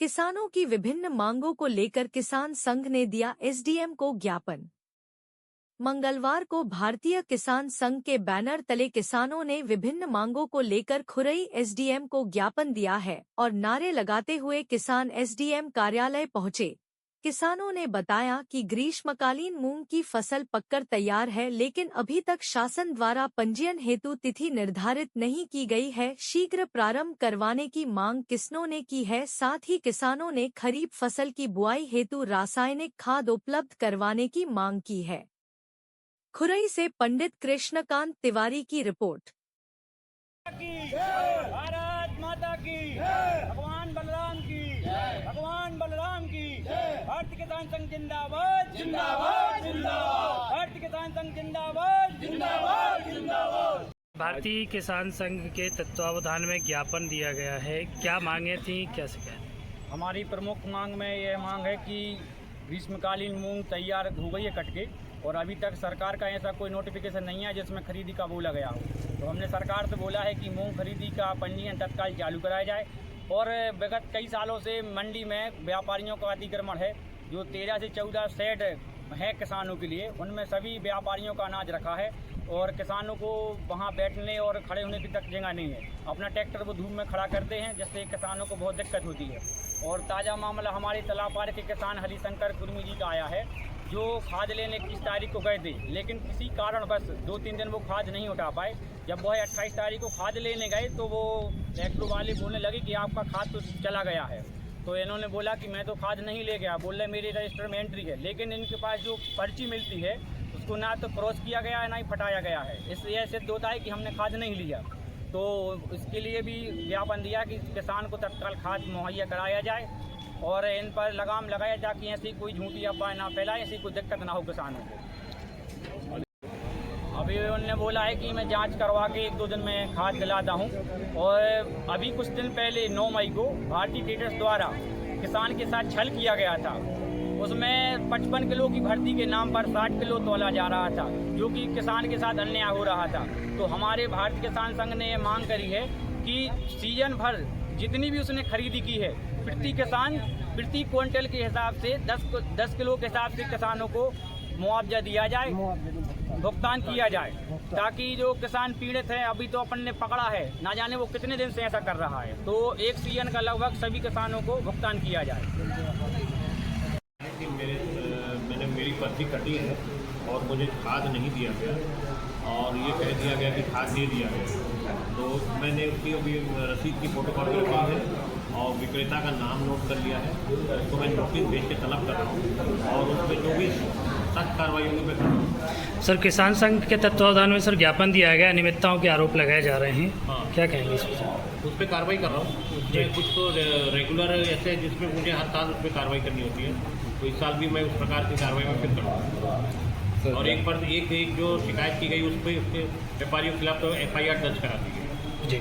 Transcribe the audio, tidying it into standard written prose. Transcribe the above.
किसानों की विभिन्न मांगों को लेकर किसान संघ ने दिया एसडीएम को ज्ञापन। मंगलवार को भारतीय किसान संघ के बैनर तले किसानों ने विभिन्न मांगों को लेकर खुरई एसडीएम को ज्ञापन दिया है और नारे लगाते हुए किसान एसडीएम कार्यालय पहुंचे। किसानों ने बताया कि ग्रीष्मकालीन मूंग की फसल पककर तैयार है, लेकिन अभी तक शासन द्वारा पंजीयन हेतु तिथि निर्धारित नहीं की गई है। शीघ्र प्रारंभ करवाने की मांग किसानों ने की है। साथ ही किसानों ने खरीफ फसल की बुआई हेतु रासायनिक खाद उपलब्ध करवाने की मांग की है। खुरई से पंडित कृष्णकांत तिवारी की रिपोर्ट। भारत माता की, भगवान बलराम की, भगवान बलराम की। भारतीय किसान संघ जिंदाबाद, जिंदाबाद, जिंदाबाद। भारतीय किसान संघ जिंदाबाद, जिंदाबाद, जिंदाबाद। भारतीय किसान संघ के तत्वावधान में ज्ञापन दिया गया है, क्या मांगे थी, क्या शिकायत? हमारी प्रमुख मांग में ये मांग है कि ग्रीष्मकालीन मूंग तैयार हो गई है कट के, और अभी तक सरकार का ऐसा कोई नोटिफिकेशन नहीं है जिसमें खरीदी का बोला गया हो। तो हमने सरकार से बोला है कि मूंग खरीदी का पंजीयन तत्काल चालू कराया जाए। और विगत कई सालों से मंडी में व्यापारियों का अतिक्रमण है, जो 13 से 14 शेड है किसानों के लिए, उनमें सभी व्यापारियों का अनाज रखा है और किसानों को वहां बैठने और खड़े होने की तक जगह नहीं है। अपना ट्रैक्टर वो धूप में खड़ा करते हैं, जिससे किसानों को बहुत दिक्कत होती है। और ताज़ा मामला हमारे तलापार के किसान हरिशंकर कुर्मी जी का आया है, जो खाद लेने 21 तारीख को गए थे, लेकिन किसी कारण बस 2-3 दिन वो खाद नहीं उठा पाए। जब वह 28 तारीख को खाद लेने गए तो वो ट्रैक्टर वाले बोलने लगे कि आपका खाद तो चला गया है। तो इन्होंने बोला कि मैं तो खाद नहीं ले गया, बोल रहे मेरे रजिस्टर में एंट्री है, लेकिन इनके पास जो पर्ची मिलती है उसको ना तो क्रॉस किया गया है ना ही फटाया गया है। इसलिए सिद्ध होता है कि हमने खाद नहीं लिया। तो इसके लिए भी ज्ञापन दिया कि किसान को तत्काल खाद मुहैया कराया जाए और इन पर लगाम लगाया, ताकि ऐसी कोई झूठी अफवाह ना फैलाए, ऐसी कोई दिक्कत ना हो किसानों को। अभी उन्होंने बोला है कि मैं जांच करवा के 1-2 दिन में खाद दिलाता हूं। और अभी कुछ दिन पहले 9 मई को भारतीय ट्रेडर्स द्वारा किसान के साथ छल किया गया था। उसमें 55 किलो की भर्ती के नाम पर 60 किलो तोला जा रहा था, जो कि किसान के साथ अन्याय हो रहा था। तो हमारे भारतीय किसान संघ ने ये मांग करी है कि सीजन भर जितनी भी उसने खरीदी की है, प्रति क्विंटल के हिसाब से 10 किलो के हिसाब से किसानों को मुआवजा दिया जाए, भुगतान किया जाए, ताकि जो किसान पीड़ित है, अभी तो अपन ने पकड़ा है, ना जाने वो कितने दिन से ऐसा कर रहा है। तो एक सीजन का लगभग सभी किसानों को भुगतान किया जाए। मैंने मेरी पर्ची कटी है और मुझे खाद नहीं दिया गया और ये कह दिया गया कि खाद नहीं दिया गया। तो मैंने उसकी अभी रसीद की फोटोकॉपी रखी है और विक्रेता का नाम नोट कर लिया है। तो मैं नोटिस भेज के तलब कर रहा हूँ और उसमें जो भी सख्त कार्रवाई होगी मैं करूँगा। सर, किसान संघ के तत्वावधान में सर ज्ञापन दिया गया, अनियमितताओं के आरोप लगाए जा रहे हैं, हाँ, क्या कहेंगे इस पर? उस पर कार्रवाई कर रहा हूँ। उसमें कुछ तो रेगुलर ऐसे जिसमें मुझे हर साल उस पर कार्रवाई करनी होती है, तो इस साल भी मैं उस प्रकार की कार्रवाई में फिर करूँगा। और एक जो शिकायत की गई उस पर उसके व्यापारियों के खिलाफ तो FIR दर्ज करा दी गई। जी।